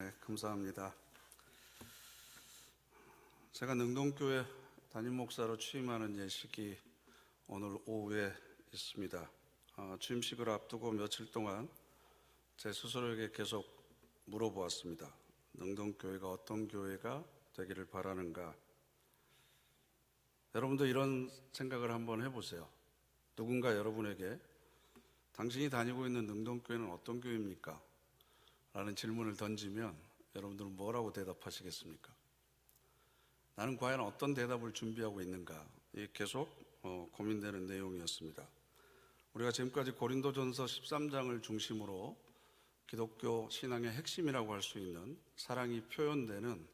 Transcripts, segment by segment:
네, 감사합니다. 제가 능동교회 담임 목사로 취임하는 예식이 오늘 오후에 있습니다. 취임식을 앞두고 며칠 동안 제 스스로에게 계속 물어보았습니다. 능동교회가 어떤 교회가 되기를 바라는가? 여러분도 이런 생각을 한번 해보세요. 누군가 여러분에게 당신이 다니고 있는 능동교회는 어떤 교회입니까? 라는 질문을 던지면 여러분들은 뭐라고 대답하시겠습니까? 나는 과연 어떤 대답을 준비하고 있는가? 이게 계속 고민되는 내용이었습니다. 우리가 지금까지 고린도전서 13장을 중심으로 기독교 신앙의 핵심이라고 할 수 있는 사랑이 표현되는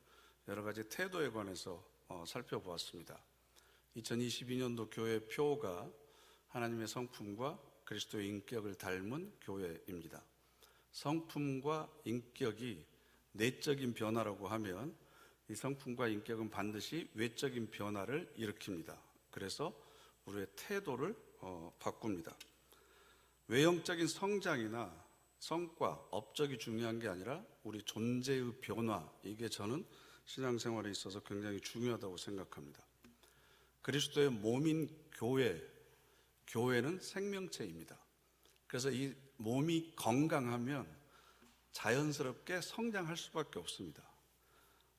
여러 가지 태도에 관해서 살펴보았습니다. 2022년도 교회 표가 하나님의 성품과 그리스도의 인격을 닮은 교회입니다. 성품과 인격이 내적인 변화라고 하면 이 성품과 인격은 반드시 외적인 변화를 일으킵니다. 그래서 우리의 태도를 바꿉니다. 외형적인 성장이나 성과, 업적이 중요한 게 아니라 우리 존재의 변화, 이게 저는 신앙생활에 있어서 굉장히 중요하다고 생각합니다. 그리스도의 몸인 교회는 생명체입니다. 그래서 이 몸이 건강하면 자연스럽게 성장할 수밖에 없습니다.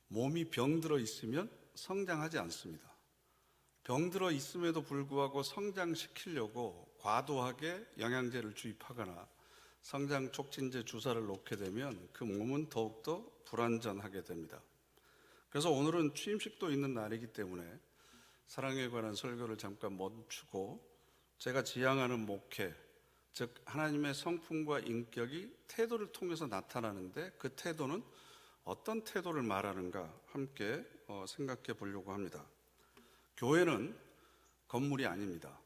몸이 병들어 있으면 성장하지 않습니다. 병들어 있음에도 불구하고 성장시키려고 과도하게 영양제를 주입하거나 성장 촉진제 주사를 놓게 되면 그 몸은 더욱더 불완전하게 됩니다. 그래서 오늘은 취임식도 있는 날이기 때문에 사랑에 관한 설교를 잠깐 멈추고 제가 지향하는 목회, 즉 하나님의 성품과 인격이 태도를 통해서 나타나는데 그 태도는 어떤 태도를 말하는가 함께 생각해 보려고 합니다. 교회는 건물이 아닙니다.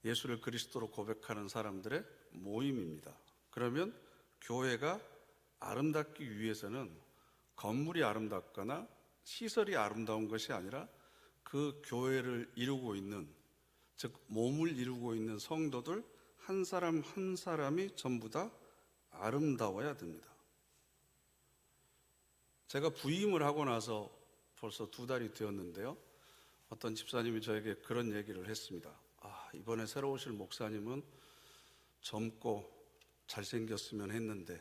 예수를 그리스도로 고백하는 사람들의 모임입니다. 그러면 교회가 아름답기 위해서는 건물이 아름답거나 시설이 아름다운 것이 아니라 그 교회를 이루고 있는, 즉 몸을 이루고 있는 성도들 한 사람 한 사람이 전부 다 아름다워야 됩니다. 제가 부임을 하고 나서 벌써 2달이 되었는데요. 어떤 집사님이 저에게 그런 얘기를 했습니다. 이번에 새로 오실 목사님은 젊고 잘생겼으면 했는데,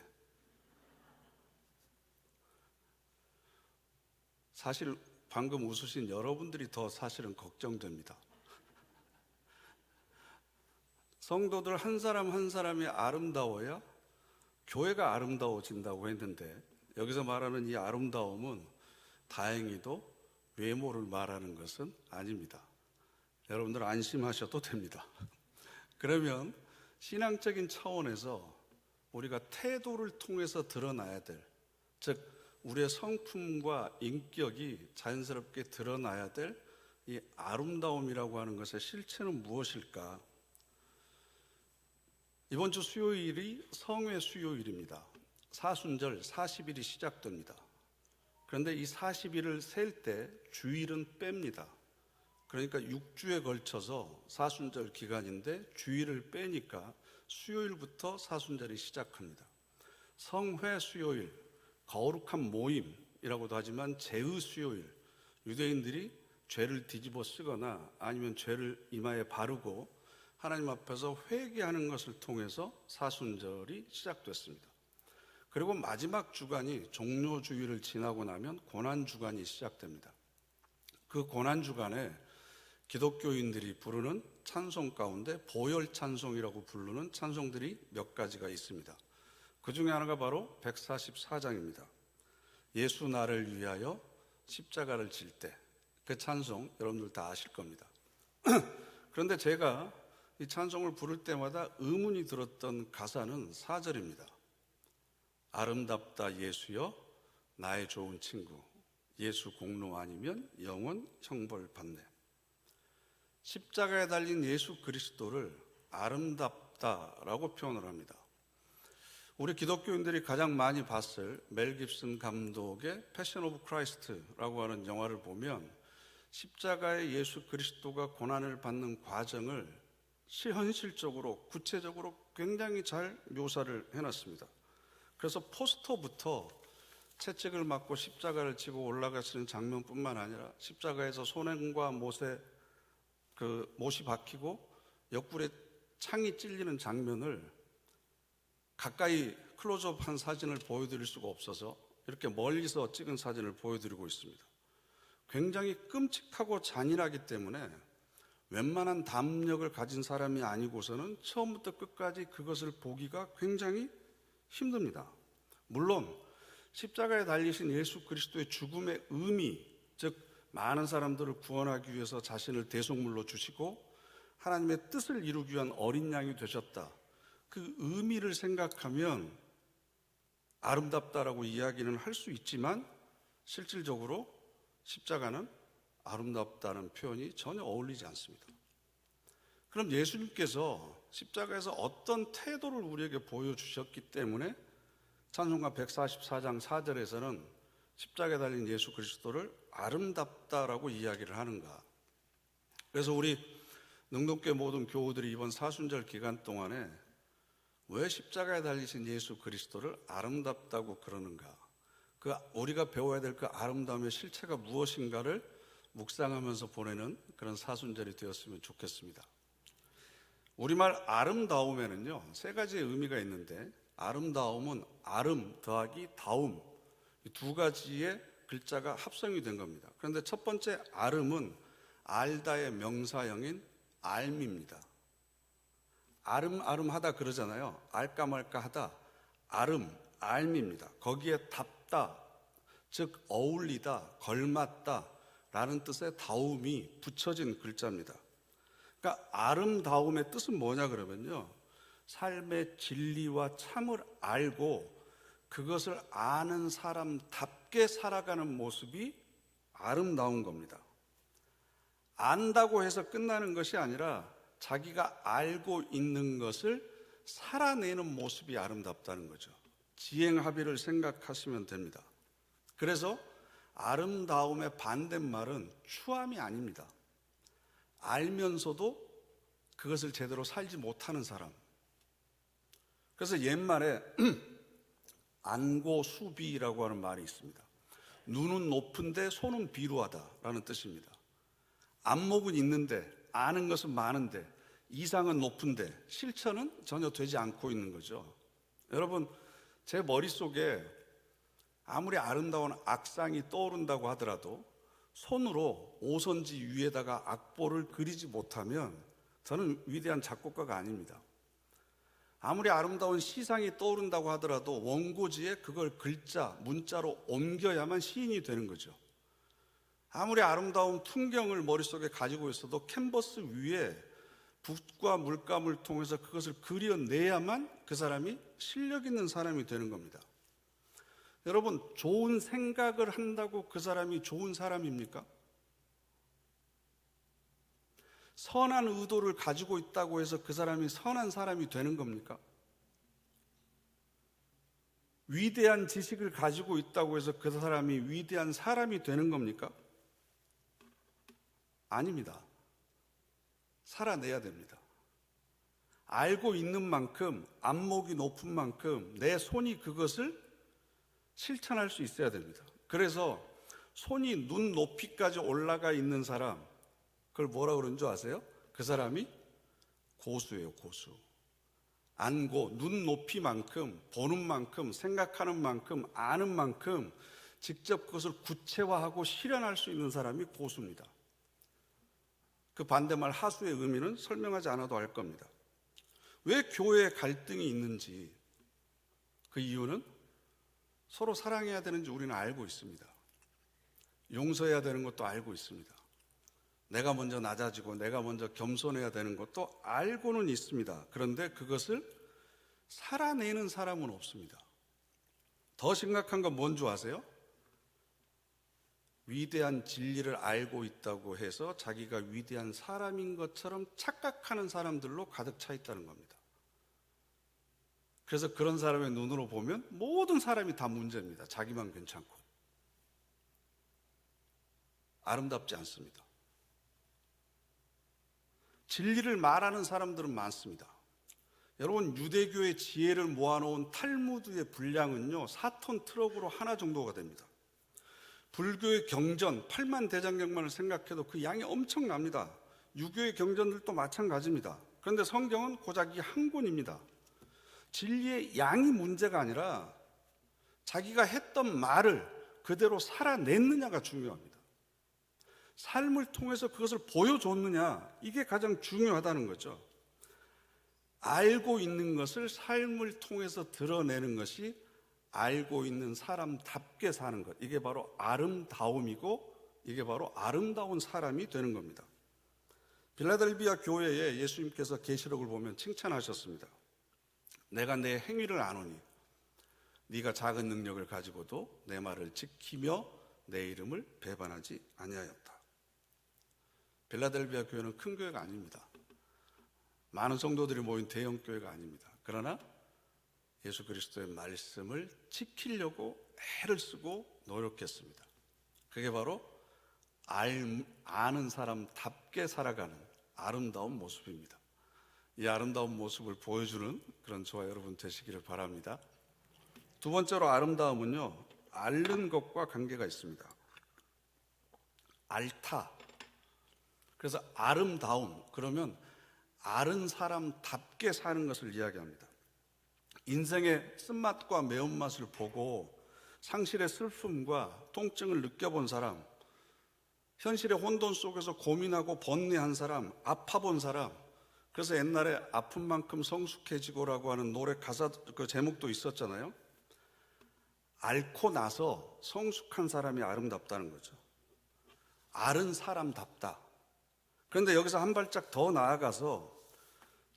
사실 방금 웃으신 여러분들이 더 사실은 걱정됩니다. 성도들 한 사람 한 사람이 아름다워야 교회가 아름다워진다고 했는데, 여기서 말하는 이 아름다움은 다행히도 외모를 말하는 것은 아닙니다. 여러분들 안심하셔도 됩니다. 그러면 신앙적인 차원에서 우리가 태도를 통해서 드러나야 될, 즉 우리의 성품과 인격이 자연스럽게 드러나야 될 이 아름다움이라고 하는 것의 실체는 무엇일까? 이번 주 수요일이 성회 수요일입니다. 사순절 40일이 시작됩니다. 그런데 이 40일을 셀 때 주일은 뺍니다. 그러니까 6주에 걸쳐서 사순절 기간인데 주일을 빼니까 수요일부터 사순절이 시작합니다. 성회 수요일, 거룩한 모임이라고도 하지만 제의 수요일, 유대인들이 죄를 뒤집어 쓰거나 아니면 죄를 이마에 바르고 하나님 앞에서 회개하는 것을 통해서 사순절이 시작됐습니다. 그리고 마지막 주간이 종료주일을 지나고 나면 고난주간이 시작됩니다. 그 고난주간에 기독교인들이 부르는 찬송 가운데 보혈찬송이라고 부르는 찬송들이 몇 가지가 있습니다. 그 중에 하나가 바로 144장입니다. 예수 나를 위하여 십자가를 질 때, 그 찬송 여러분들 다 아실 겁니다. 그런데 제가 이 찬송을 부를 때마다 의문이 들었던 가사는 4절입니다. 아름답다 예수여 나의 좋은 친구, 예수 공로 아니면 영원 형벌 받네. 십자가에 달린 예수 그리스도를 아름답다라고 표현을 합니다. 우리 기독교인들이 가장 많이 봤을 멜 깁슨 감독의 패션 오브 크라이스트라고 하는 영화를 보면 십자가의 예수 그리스도가 고난을 받는 과정을 현실적으로 구체적으로 굉장히 잘 묘사를 해놨습니다. 그래서 포스터부터 채찍을 맞고 십자가를 지고 올라가시는 장면뿐만 아니라 십자가에서 손과 못이 박히고 옆구리에 창이 찔리는 장면을 가까이 클로즈업한 사진을 보여드릴 수가 없어서 이렇게 멀리서 찍은 사진을 보여드리고 있습니다. 굉장히 끔찍하고 잔인하기 때문에 웬만한 담력을 가진 사람이 아니고서는 처음부터 끝까지 그것을 보기가 굉장히 힘듭니다. 물론 십자가에 달리신 예수 그리스도의 죽음의 의미, 즉 많은 사람들을 구원하기 위해서 자신을 대속물로 주시고 하나님의 뜻을 이루기 위한 어린 양이 되셨다, 그 의미를 생각하면 아름답다라고 이야기는 할 수 있지만 실질적으로 십자가는 아름답다는 표현이 전혀 어울리지 않습니다. 그럼 예수님께서 십자가에서 어떤 태도를 우리에게 보여주셨기 때문에 찬송가 144장 4절에서는 십자가에 달린 예수 그리스도를 아름답다라고 이야기를 하는가? 그래서 우리 능동교회 모든 교우들이 이번 사순절 기간 동안에 왜 십자가에 달리신 예수 그리스도를 아름답다고 그러는가? 우리가 배워야 될 그 아름다움의 실체가 무엇인가를 묵상하면서 보내는 그런 사순절이 되었으면 좋겠습니다. 우리말 아름다움에는요, 세 가지의 의미가 있는데, 아름다움은 아름 더하기 다움, 이 두 가지의 글자가 합성이 된 겁니다. 그런데 첫 번째 아름은 알다의 명사형인 알미입니다. 아름하다 그러잖아요. 알까 말까 하다. 알미입니다. 거기에 답다, 즉 어울리다, 걸맞다 라는 뜻의 다움이 붙여진 글자입니다. 그러니까 아름다움의 뜻은 뭐냐 그러면요, 삶의 진리와 참을 알고 그것을 아는 사람답게 살아가는 모습이 아름다운 겁니다. 안다고 해서 끝나는 것이 아니라 자기가 알고 있는 것을 살아내는 모습이 아름답다는 거죠. 지행합의를 생각하시면 됩니다. 그래서 아름다움의 반대말은 추함이 아닙니다. 알면서도 그것을 제대로 살지 못하는 사람. 그래서 옛말에 안고수비라고 하는 말이 있습니다. 눈은 높은데 손은 비루하다라는 뜻입니다. 안목은 있는데, 아는 것은 많은데, 이상은 높은데 실천은 전혀 되지 않고 있는 거죠. 여러분, 제 머릿속에 아무리 아름다운 악상이 떠오른다고 하더라도 손으로 오선지 위에다가 악보를 그리지 못하면 저는 위대한 작곡가가 아닙니다. 아무리 아름다운 시상이 떠오른다고 하더라도 원고지에 그걸 글자, 문자로 옮겨야만 시인이 되는 거죠. 아무리 아름다운 풍경을 머릿속에 가지고 있어도 캔버스 위에 붓과 물감을 통해서 그것을 그려내야만 그 사람이 실력 있는 사람이 되는 겁니다. 여러분, 좋은 생각을 한다고 그 사람이 좋은 사람입니까? 선한 의도를 가지고 있다고 해서 그 사람이 선한 사람이 되는 겁니까? 위대한 지식을 가지고 있다고 해서 그 사람이 위대한 사람이 되는 겁니까? 아닙니다. 살아내야 됩니다. 알고 있는 만큼, 안목이 높은 만큼 내 손이 그것을 실천할 수 있어야 됩니다. 그래서 손이 눈 높이까지 올라가 있는 사람, 그걸 뭐라 그러는 줄 아세요? 그 사람이 고수예요, 고수. 안고, 눈 높이만큼, 보는 만큼, 생각하는 만큼, 아는 만큼 직접 그것을 구체화하고 실현할 수 있는 사람이 고수입니다. 그 반대말 하수의 의미는 설명하지 않아도 알 겁니다. 왜 교회에 갈등이 있는지, 그 이유는 서로 사랑해야 되는지 우리는 알고 있습니다. 용서해야 되는 것도 알고 있습니다. 내가 먼저 낮아지고 내가 먼저 겸손해야 되는 것도 알고는 있습니다. 그런데 그것을 살아내는 사람은 없습니다. 더 심각한 건 뭔지 아세요? 위대한 진리를 알고 있다고 해서 자기가 위대한 사람인 것처럼 착각하는 사람들로 가득 차 있다는 겁니다. 그래서 그런 사람의 눈으로 보면 모든 사람이 다 문제입니다. 자기만 괜찮고. 아름답지 않습니다. 진리를 말하는 사람들은 많습니다. 여러분, 유대교의 지혜를 모아놓은 탈무드의 분량은요 4톤 트럭으로 하나 정도가 됩니다. 불교의 경전 8만 대장경만을 생각해도 그 양이 엄청납니다. 유교의 경전들도 마찬가지입니다. 그런데 성경은 고작 이 한 권입니다. 진리의 양이 문제가 아니라 자기가 했던 말을 그대로 살아냈느냐가 중요합니다. 삶을 통해서 그것을 보여줬느냐, 이게 가장 중요하다는 거죠. 알고 있는 것을 삶을 통해서 드러내는 것이 알고 있는 사람답게 사는 것, 이게 바로 아름다움이고 이게 바로 아름다운 사람이 되는 겁니다. 빌라델비아 교회에 예수님께서 계시록을 보면 칭찬하셨습니다. 내가 내 행위를 아노니 네가 작은 능력을 가지고도 내 말을 지키며 내 이름을 배반하지 아니하였다. 빌라델비아 교회는 큰 교회가 아닙니다. 많은 성도들이 모인 대형 교회가 아닙니다. 그러나 예수 그리스도의 말씀을 지키려고 애를 쓰고 노력했습니다. 그게 바로 아는 사람답게 살아가는 아름다운 모습입니다. 이 아름다운 모습을 보여주는 그런 저와 여러분 되시기를 바랍니다. 두 번째로 아름다움은요, 앓는 것과 관계가 있습니다. 앓다. 그래서 아름다움, 그러면 앓은 사람답게 사는 것을 이야기합니다. 인생의 쓴맛과 매운맛을 보고 상실의 슬픔과 통증을 느껴본 사람, 현실의 혼돈 속에서 고민하고 번뇌한 사람, 아파본 사람, 그래서 옛날에 아픈 만큼 성숙해지고라고 하는 노래 가사 그 제목도 있었잖아요. 앓고 나서 성숙한 사람이 아름답다는 거죠. 앓은 사람답다. 그런데 여기서 한 발짝 더 나아가서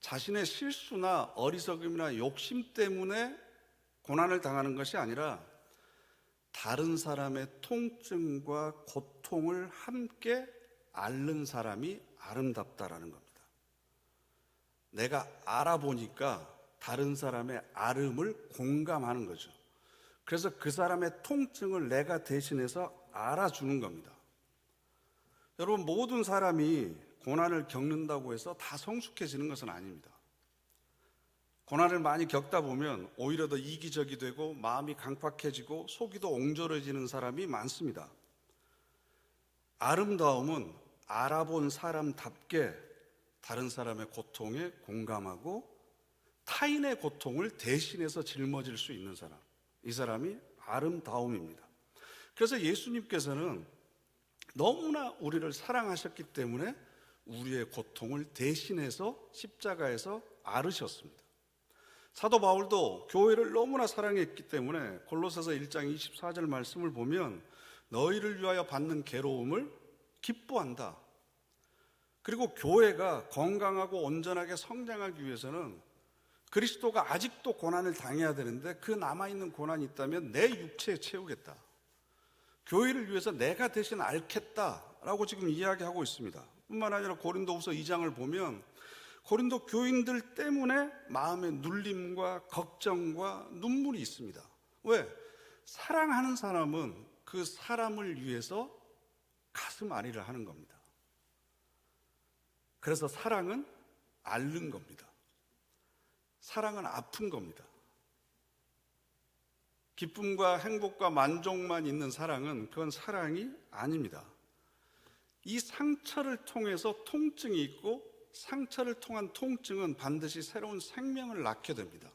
자신의 실수나 어리석음이나 욕심 때문에 고난을 당하는 것이 아니라 다른 사람의 통증과 고통을 함께 앓는 사람이 아름답다라는 겁니다. 내가 알아보니까 다른 사람의 앓음을 공감하는 거죠. 그래서 그 사람의 통증을 내가 대신해서 알아주는 겁니다. 여러분, 모든 사람이 고난을 겪는다고 해서 다 성숙해지는 것은 아닙니다. 고난을 많이 겪다 보면 오히려 더 이기적이 되고 마음이 강팍해지고 속이 더 옹졸해지는 사람이 많습니다. 아름다움은 알아본 사람답게 다른 사람의 고통에 공감하고 타인의 고통을 대신해서 짊어질 수 있는 사람, 이 사람이 아름다움입니다. 그래서 예수님께서는 너무나 우리를 사랑하셨기 때문에 우리의 고통을 대신해서 십자가에서 앓으셨습니다. 사도 바울도 교회를 너무나 사랑했기 때문에 골로새서 1장 24절 말씀을 보면 너희를 위하여 받는 괴로움을 기뻐한다. 그리고 교회가 건강하고 온전하게 성장하기 위해서는 그리스도가 아직도 고난을 당해야 되는데 그 남아있는 고난이 있다면 내 육체에 채우겠다. 교회를 위해서 내가 대신 앓겠다라고 지금 이야기하고 있습니다. 뿐만 아니라 고린도후서 2장을 보면 고린도 교인들 때문에 마음의 눌림과 걱정과 눈물이 있습니다. 왜? 사랑하는 사람은 그 사람을 위해서 가슴 앓이를 하는 겁니다. 그래서 사랑은 앓는 겁니다. 사랑은 아픈 겁니다. 기쁨과 행복과 만족만 있는 사랑은 그건 사랑이 아닙니다. 이 상처를 통해서 통증이 있고 상처를 통한 통증은 반드시 새로운 생명을 낳게 됩니다.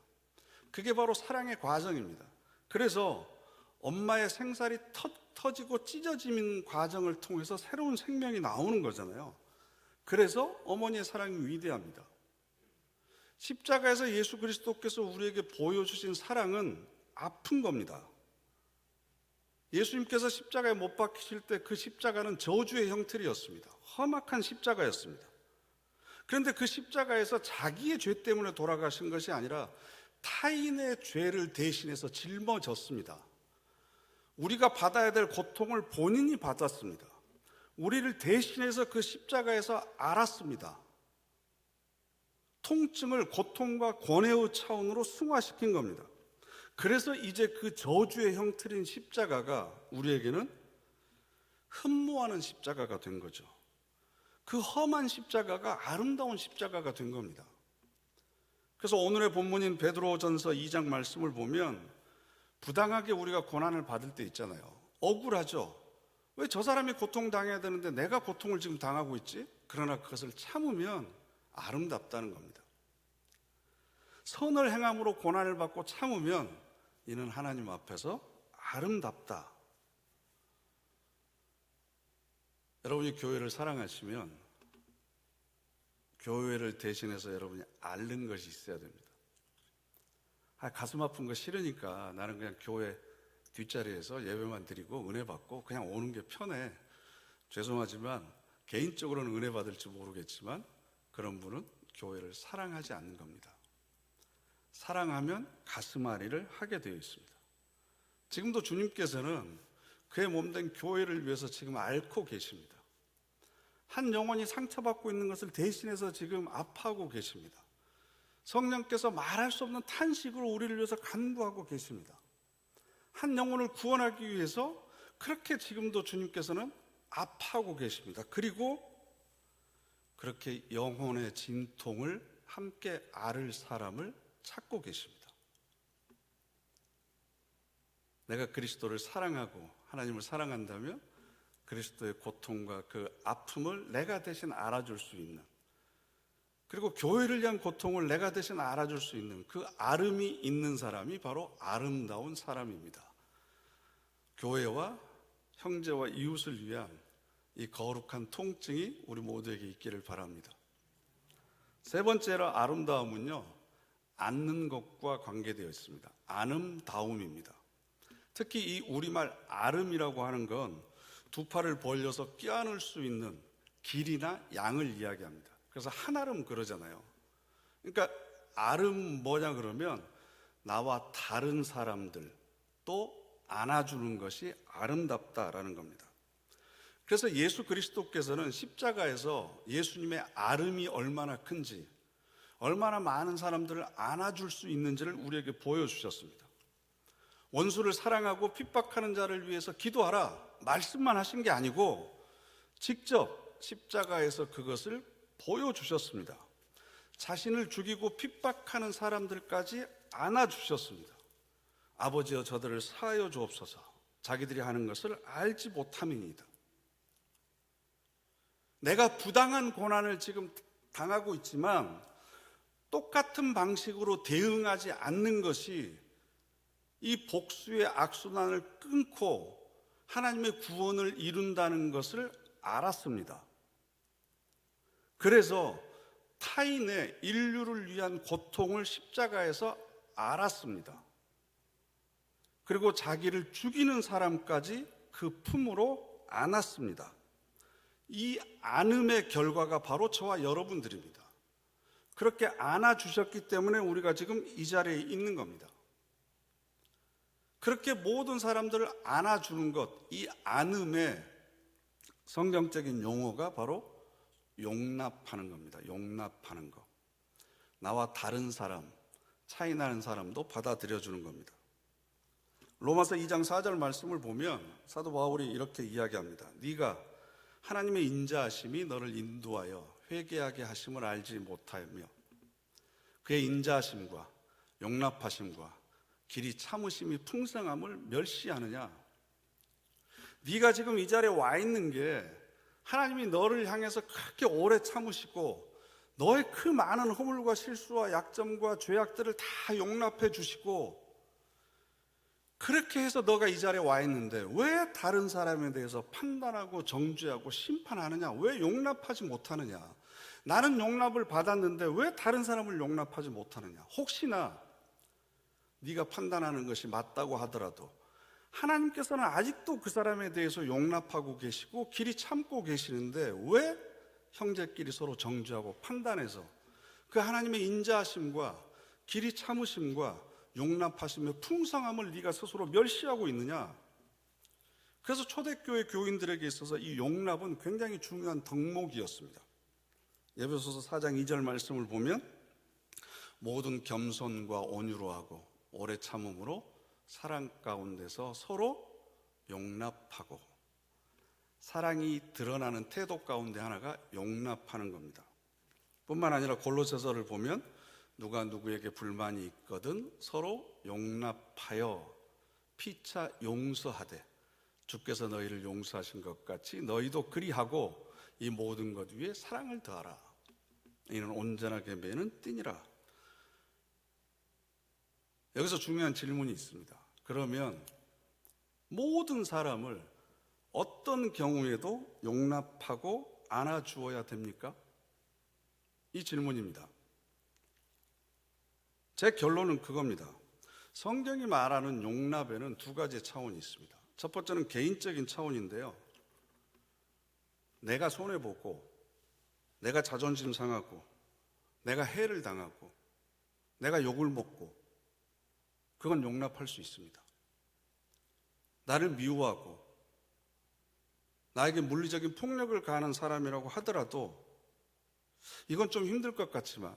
그게 바로 사랑의 과정입니다. 그래서 엄마의 생살이 터지고 찢어지는 과정을 통해서 새로운 생명이 나오는 거잖아요. 그래서 어머니의 사랑이 위대합니다. 십자가에서 예수 그리스도께서 우리에게 보여주신 사랑은 아픈 겁니다. 예수님께서 십자가에 못 박히실 때 그 십자가는 저주의 형틀이었습니다. 험악한 십자가였습니다. 그런데 그 십자가에서 자기의 죄 때문에 돌아가신 것이 아니라 타인의 죄를 대신해서 짊어졌습니다. 우리가 받아야 될 고통을 본인이 받았습니다. 우리를 대신해서 그 십자가에서 앓았습니다. 통증을 고통과 권해의 차원으로 승화시킨 겁니다. 그래서 이제 그 저주의 형틀인 십자가가 우리에게는 흠모하는 십자가가 된 거죠. 그 험한 십자가가 아름다운 십자가가 된 겁니다. 그래서 오늘의 본문인 베드로전서 2장 말씀을 보면 부당하게 우리가 고난을 받을 때 있잖아요. 억울하죠. 왜 저 사람이 고통당해야 되는데 내가 고통을 지금 당하고 있지? 그러나 그것을 참으면 아름답다는 겁니다. 선을 행함으로 고난을 받고 참으면 이는 하나님 앞에서 아름답다. 여러분이 교회를 사랑하시면 교회를 대신해서 여러분이 앓는 것이 있어야 됩니다. 가슴 아픈 거 싫으니까 나는 그냥 교회 뒷자리에서 예배만 드리고 은혜 받고 그냥 오는 게 편해. 죄송하지만 개인적으로는 은혜 받을지 모르겠지만 그런 분은 교회를 사랑하지 않는 겁니다. 사랑하면 가슴앓이를 하게 되어 있습니다. 지금도 주님께서는 그의 몸된 교회를 위해서 지금 앓고 계십니다. 한 영혼이 상처받고 있는 것을 대신해서 지금 아파하고 계십니다. 성령께서 말할 수 없는 탄식으로 우리를 위해서 간구하고 계십니다. 한 영혼을 구원하기 위해서 그렇게 지금도 주님께서는 아파하고 계십니다. 그리고 그렇게 영혼의 진통을 함께 앓을 사람을 찾고 계십니다. 내가 그리스도를 사랑하고 하나님을 사랑한다면 그리스도의 고통과 그 아픔을 내가 대신 알아줄 수 있는, 그리고 교회를 위한 고통을 내가 대신 알아줄 수 있는 그 아름이 있는 사람이 바로 아름다운 사람입니다. 교회와 형제와 이웃을 위한 이 거룩한 통증이 우리 모두에게 있기를 바랍니다. 세 번째로 아름다움은요, 앉는 것과 관계되어 있습니다. 아름다움입니다. 특히 이 우리말 아름이라고 하는 건 두 팔을 벌려서 껴안을 수 있는 길이나 양을 이야기합니다. 그래서 한아름 그러잖아요. 그러니까 아름 뭐냐 그러면 나와 다른 사람들 또 안아주는 것이 아름답다라는 겁니다. 그래서 예수 그리스도께서는 십자가에서 예수님의 아름이 얼마나 큰지, 얼마나 많은 사람들을 안아줄 수 있는지를 우리에게 보여주셨습니다. 원수를 사랑하고 핍박하는 자를 위해서 기도하라 말씀만 하신 게 아니고 직접 십자가에서 그것을 보여주셨습니다. 자신을 죽이고 핍박하는 사람들까지 안아주셨습니다. 아버지여 저들을 사하여 주옵소서, 자기들이 하는 것을 알지 못함이니이다. 내가 부당한 고난을 지금 당하고 있지만 똑같은 방식으로 대응하지 않는 것이 이 복수의 악순환을 끊고 하나님의 구원을 이룬다는 것을 알았습니다. 그래서 타인의 인류를 위한 고통을 십자가에서 알았습니다. 그리고 자기를 죽이는 사람까지 그 품으로 안았습니다. 이 안음의 결과가 바로 저와 여러분들입니다. 그렇게 안아주셨기 때문에 우리가 지금 이 자리에 있는 겁니다. 그렇게 모든 사람들을 안아주는 것, 이 안음의 성경적인 용어가 바로 용납하는 겁니다. 용납하는 것. 나와 다른 사람, 차이 나는 사람도 받아들여주는 겁니다. 로마서 2장 4절 말씀을 보면 사도 바울이 이렇게 이야기합니다. 네가 하나님의 인자하심이 너를 인도하여 회개하게 하심을 알지 못하며 그의 인자하심과 용납하심과 길이 참으심이 풍성함을 멸시하느냐. 네가 지금 이 자리에 와 있는 게 하나님이 너를 향해서 그렇게 오래 참으시고 너의 그 많은 허물과 실수와 약점과 죄악들을 다 용납해 주시고 그렇게 해서 너가 이 자리에 와 있는데 왜 다른 사람에 대해서 판단하고 정죄하고 심판하느냐? 왜 용납하지 못하느냐? 나는 용납을 받았는데 왜 다른 사람을 용납하지 못하느냐? 혹시나 네가 판단하는 것이 맞다고 하더라도 하나님께서는 아직도 그 사람에 대해서 용납하고 계시고 길이 참고 계시는데 왜 형제끼리 서로 정죄하고 판단해서 그 하나님의 인자하심과 길이 참으심과 용납하심의 풍성함을 네가 스스로 멸시하고 있느냐? 그래서 초대교회 교인들에게 있어서 이 용납은 굉장히 중요한 덕목이었습니다. 에베소서 4장 2절 말씀을 보면 모든 겸손과 온유로 하고 오래 참음으로 사랑 가운데서 서로 용납하고, 사랑이 드러나는 태도 가운데 하나가 용납하는 겁니다. 뿐만 아니라 골로새서를 보면 누가 누구에게 불만이 있거든 서로 용납하여 피차 용서하되 주께서 너희를 용서하신 것 같이 너희도 그리하고 이 모든 것 위에 사랑을 더하라. 이는 온전하게 매는 띠니라. 여기서 중요한 질문이 있습니다. 그러면 모든 사람을 어떤 경우에도 용납하고 안아주어야 됩니까? 이 질문입니다. 제 결론은 그겁니다. 성경이 말하는 용납에는 두 가지 차원이 있습니다. 첫 번째는 개인적인 차원인데요. 내가 손해보고, 내가 자존심 상하고, 내가 해를 당하고, 내가 욕을 먹고, 그건 용납할 수 있습니다. 나를 미워하고, 나에게 물리적인 폭력을 가하는 사람이라고 하더라도 이건 좀 힘들 것 같지만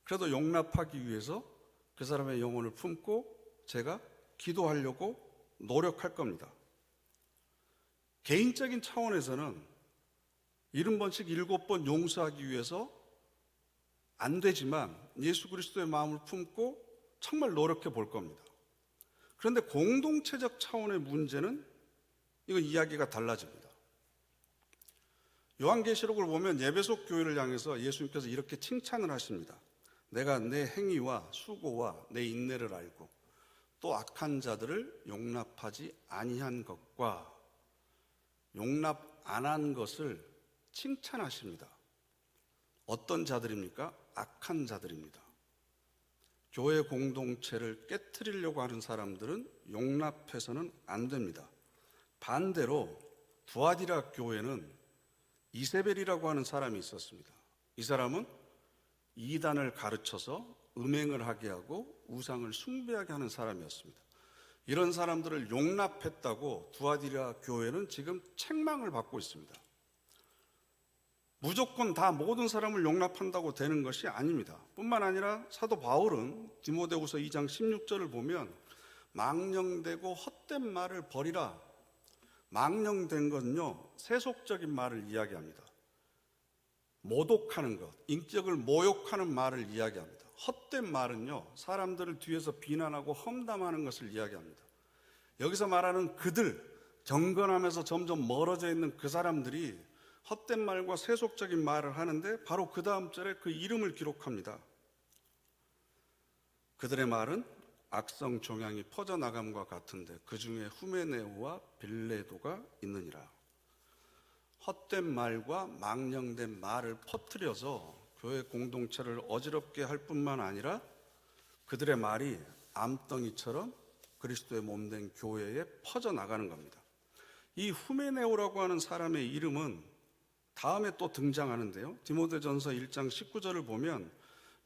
그래도 용납하기 위해서 그 사람의 영혼을 품고 제가 기도하려고 노력할 겁니다. 개인적인 차원에서는 70번씩 7번 용서하기 위해서 안 되지만 예수 그리스도의 마음을 품고 정말 노력해 볼 겁니다. 그런데 공동체적 차원의 문제는 이건 이야기가 달라집니다. 요한계시록을 보면 예배소 교회를 향해서 예수님께서 이렇게 칭찬을 하십니다. 내가 내 행위와 수고와 내 인내를 알고 또 악한 자들을 용납하지 아니한 것과 용납 안 한 것을 칭찬하십니다. 어떤 자들입니까? 악한 자들입니다. 교회 공동체를 깨트리려고 하는 사람들은 용납해서는 안 됩니다. 반대로 두아디라 교회는 이세벨이라고 하는 사람이 있었습니다. 이 사람은 이단을 가르쳐서 음행을 하게 하고 우상을 숭배하게 하는 사람이었습니다. 이런 사람들을 용납했다고 두아디라 교회는 지금 책망을 받고 있습니다. 무조건 다 모든 사람을 용납한다고 되는 것이 아닙니다. 뿐만 아니라 사도 바울은 디모데후서 2장 16절을 보면 망령되고 헛된 말을 버리라. 망령된 건요, 세속적인 말을 이야기합니다. 모독하는 것, 인격을 모욕하는 말을 이야기합니다. 헛된 말은요, 사람들을 뒤에서 비난하고 험담하는 것을 이야기합니다. 여기서 말하는 그들, 경건하면서 점점 멀어져 있는 그 사람들이 헛된 말과 세속적인 말을 하는데 바로 그 다음 절에 그 이름을 기록합니다. 그들의 말은 악성 종양이 퍼져나감과 같은데 그 중에 후메네오와 빌레도가 있느니라. 헛된 말과 망령된 말을 퍼뜨려서 교회 공동체를 어지럽게 할 뿐만 아니라 그들의 말이 암덩이처럼 그리스도의 몸된 교회에 퍼져나가는 겁니다. 이 후메네오라고 하는 사람의 이름은 다음에 또 등장하는데요. 디모데전서 1장 19절을 보면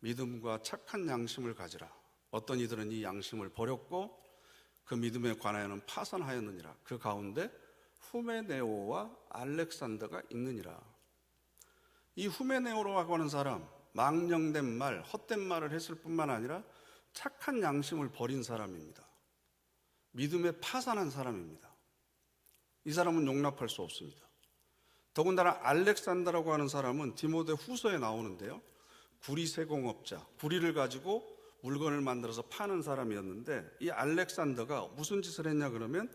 믿음과 착한 양심을 가지라. 어떤 이들은 이 양심을 버렸고 그 믿음에 관하여는 파산하였느니라. 그 가운데 후메네오와 알렉산더가 있느니라. 이 후메네오라고 하는 사람, 망령된 말, 헛된 말을 했을 뿐만 아니라 착한 양심을 버린 사람입니다. 믿음에 파산한 사람입니다. 이 사람은 용납할 수 없습니다. 더군다나 알렉산더라고 하는 사람은 디모데 후서에 나오는데요. 구리 세공업자, 구리를 가지고 물건을 만들어서 파는 사람이었는데 이 알렉산더가 무슨 짓을 했냐 그러면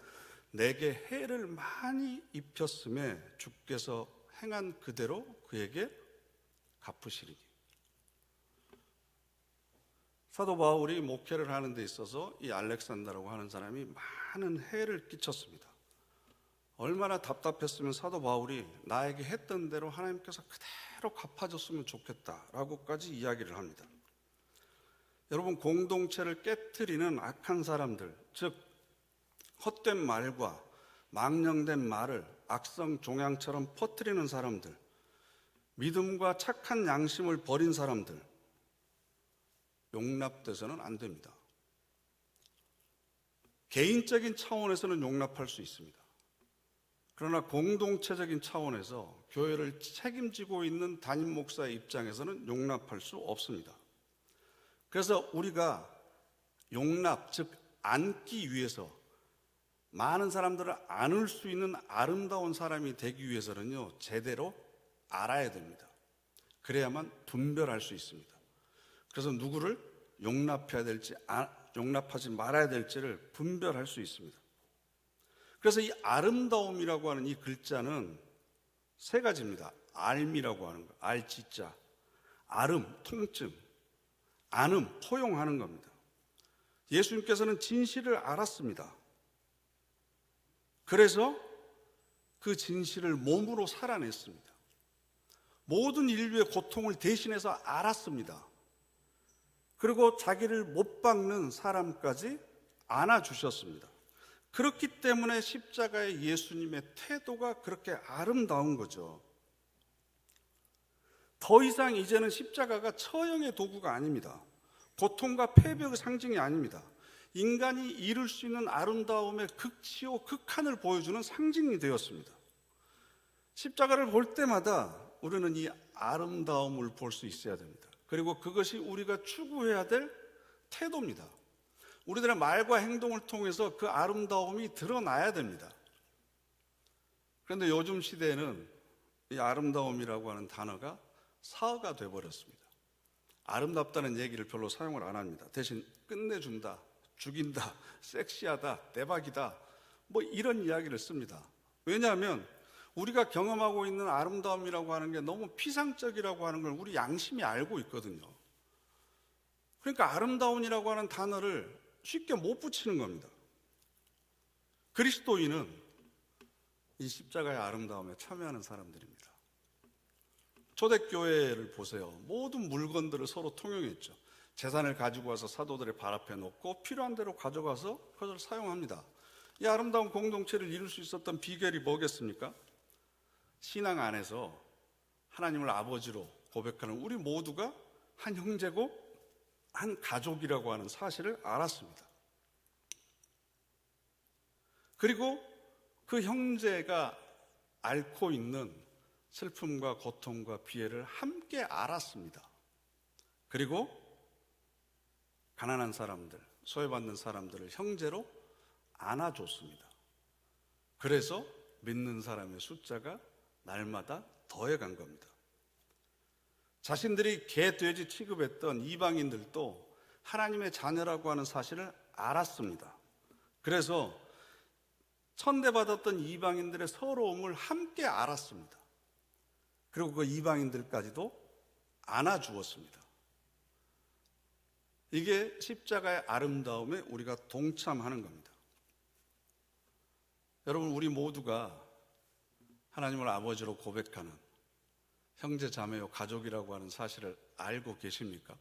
내게 해를 많이 입혔음에 주께서 행한 그대로 그에게 갚으시리니. 사도 바울이 목회를 하는 데 있어서 이 알렉산더라고 하는 사람이 많은 해를 끼쳤습니다. 얼마나 답답했으면 사도 바울이 나에게 했던 대로 하나님께서 그대로 갚아줬으면 좋겠다라고까지 이야기를 합니다. 여러분, 공동체를 깨트리는 악한 사람들, 즉 헛된 말과 망령된 말을 악성 종양처럼 퍼뜨리는 사람들, 믿음과 착한 양심을 버린 사람들, 용납돼서는 안 됩니다. 개인적인 차원에서는 용납할 수 있습니다. 그러나 공동체적인 차원에서 교회를 책임지고 있는 담임 목사의 입장에서는 용납할 수 없습니다. 그래서 우리가 용납, 즉 안기 위해서 많은 사람들을 안을 수 있는 아름다운 사람이 되기 위해서는요, 제대로 알아야 됩니다. 그래야만 분별할 수 있습니다. 그래서 누구를 용납해야 될지 용납하지 말아야 될지를 분별할 수 있습니다. 그래서 이 아름다움이라고 하는 이 글자는 세 가지입니다. 알미라고 하는 거, 알지자, 아름, 통증, 안음, 포용하는 겁니다. 예수님께서는 진실을 알았습니다. 그래서 그 진실을 몸으로 살아냈습니다. 모든 인류의 고통을 대신해서 알았습니다. 그리고 자기를 못 박는 사람까지 안아주셨습니다. 그렇기 때문에 십자가의 예수님의 태도가 그렇게 아름다운 거죠. 더 이상 이제는 십자가가 처형의 도구가 아닙니다. 고통과 패배의 상징이 아닙니다. 인간이 이룰 수 있는 아름다움의 극치요 극한을 보여주는 상징이 되었습니다. 십자가를 볼 때마다 우리는 이 아름다움을 볼 수 있어야 됩니다. 그리고 그것이 우리가 추구해야 될 태도입니다. 우리들의 말과 행동을 통해서 그 아름다움이 드러나야 됩니다. 그런데 요즘 시대에는 이 아름다움이라고 하는 단어가 사어가 되어버렸습니다. 아름답다는 얘기를 별로 사용을 안 합니다. 대신 끝내준다, 죽인다, 섹시하다, 대박이다, 뭐 이런 이야기를 씁니다. 왜냐하면 우리가 경험하고 있는 아름다움이라고 하는 게 너무 피상적이라고 하는 걸 우리 양심이 알고 있거든요. 그러니까 아름다움이라고 하는 단어를 쉽게 못 붙이는 겁니다. 그리스도인은 이 십자가의 아름다움에 참여하는 사람들입니다. 초대교회를 보세요. 모든 물건들을 서로 통용했죠. 재산을 가지고 와서 사도들의 발 앞에 놓고 필요한 대로 가져가서 그것을 사용합니다. 이 아름다운 공동체를 이룰 수 있었던 비결이 뭐겠습니까? 신앙 안에서 하나님을 아버지로 고백하는 우리 모두가 한 형제고 한 가족이라고 하는 사실을 알았습니다. 그리고 그 형제가 앓고 있는 슬픔과 고통과 비애를 함께 알았습니다. 그리고 가난한 사람들, 소외받는 사람들을 형제로 안아줬습니다. 그래서 믿는 사람의 숫자가 날마다 더해간 겁니다. 자신들이 개, 돼지 취급했던 이방인들도 하나님의 자녀라고 하는 사실을 알았습니다. 그래서 천대받았던 이방인들의 서러움을 함께 알았습니다. 그리고 그 이방인들까지도 안아주었습니다. 이게 십자가의 아름다움에 우리가 동참하는 겁니다. 여러분, 우리 모두가 하나님을 아버지로 고백하는 형제, 자매요, 가족이라고 하는 사실을 알고 계십니까?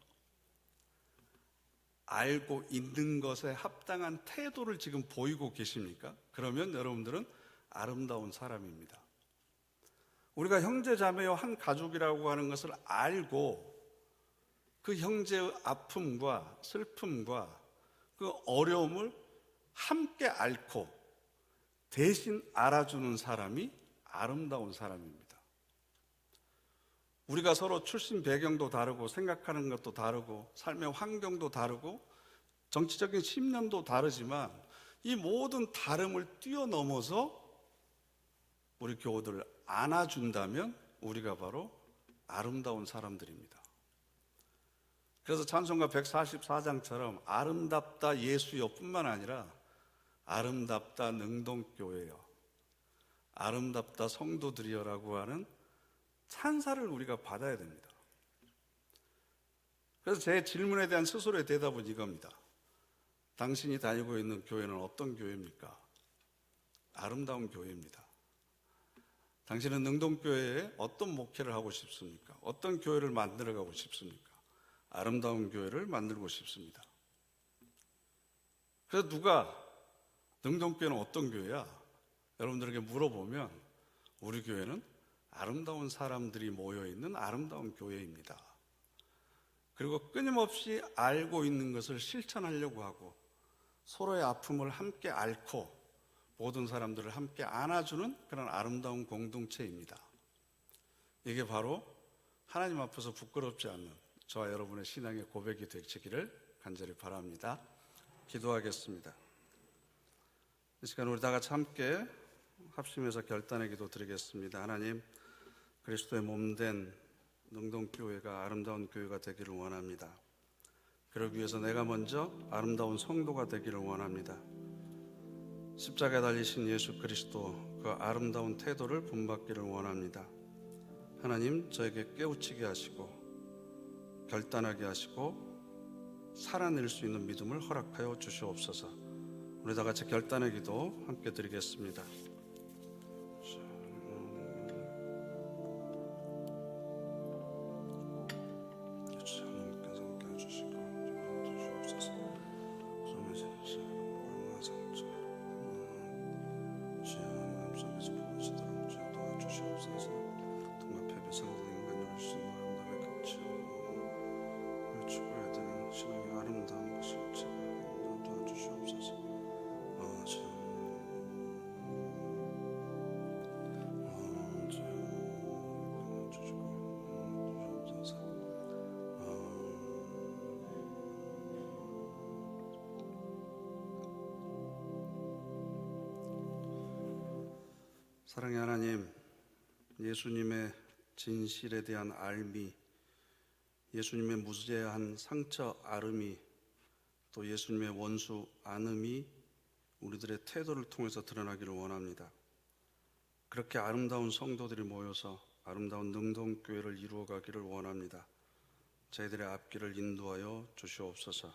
알고 있는 것에 합당한 태도를 지금 보이고 계십니까? 그러면 여러분들은 아름다운 사람입니다. 우리가 형제, 자매요, 한 가족이라고 하는 것을 알고 그 형제의 아픔과 슬픔과 그 어려움을 함께 앓고 대신 알아주는 사람이 아름다운 사람입니다. 우리가 서로 출신 배경도 다르고 생각하는 것도 다르고 삶의 환경도 다르고 정치적인 신념도 다르지만 이 모든 다름을 뛰어넘어서 우리 교우들을 안아준다면 우리가 바로 아름다운 사람들입니다. 그래서 찬송가 144장처럼 아름답다 예수여 뿐만 아니라 아름답다 능동교회여, 아름답다 성도들이여라고 하는 찬사를 우리가 받아야 됩니다. 그래서 제 질문에 대한 스스로의 대답은 이겁니다. 당신이 다니고 있는 교회는 어떤 교회입니까? 아름다운 교회입니다. 당신은 능동교회에 어떤 목회를 하고 싶습니까? 어떤 교회를 만들어가고 싶습니까? 아름다운 교회를 만들고 싶습니다. 그래서 누가 능동교회는 어떤 교회야? 여러분들에게 물어보면 우리 교회는 아름다운 사람들이 모여있는 아름다운 교회입니다. 그리고 끊임없이 알고 있는 것을 실천하려고 하고 서로의 아픔을 함께 앓고 모든 사람들을 함께 안아주는 그런 아름다운 공동체입니다. 이게 바로 하나님 앞에서 부끄럽지 않는 저와 여러분의 신앙의 고백이 되시기를 간절히 바랍니다. 기도하겠습니다. 이 시간 우리 다 같이 함께 합심해서 결단의 기도 드리겠습니다. 하나님, 그리스도의 몸된 능동교회가 아름다운 교회가 되기를 원합니다. 그러기 위해서 내가 먼저 아름다운 성도가 되기를 원합니다. 십자가에 달리신 예수 그리스도 그 아름다운 태도를 본받기를 원합니다. 하나님, 저에게 깨우치게 하시고 결단하게 하시고 살아낼 수 있는 믿음을 허락하여 주시옵소서. 우리 다 같이 결단의 기도 함께 드리겠습니다. 사랑의 하나님, 예수님의 진실에 대한 알미, 예수님의 무죄한 상처 아름이, 또 예수님의 원수 안음이 우리들의 태도를 통해서 드러나기를 원합니다. 그렇게 아름다운 성도들이 모여서 아름다운 능동교회를 이루어가기를 원합니다. 저희들의 앞길을 인도하여 주시옵소서.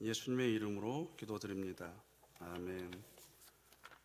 예수님의 이름으로 기도드립니다. 아멘.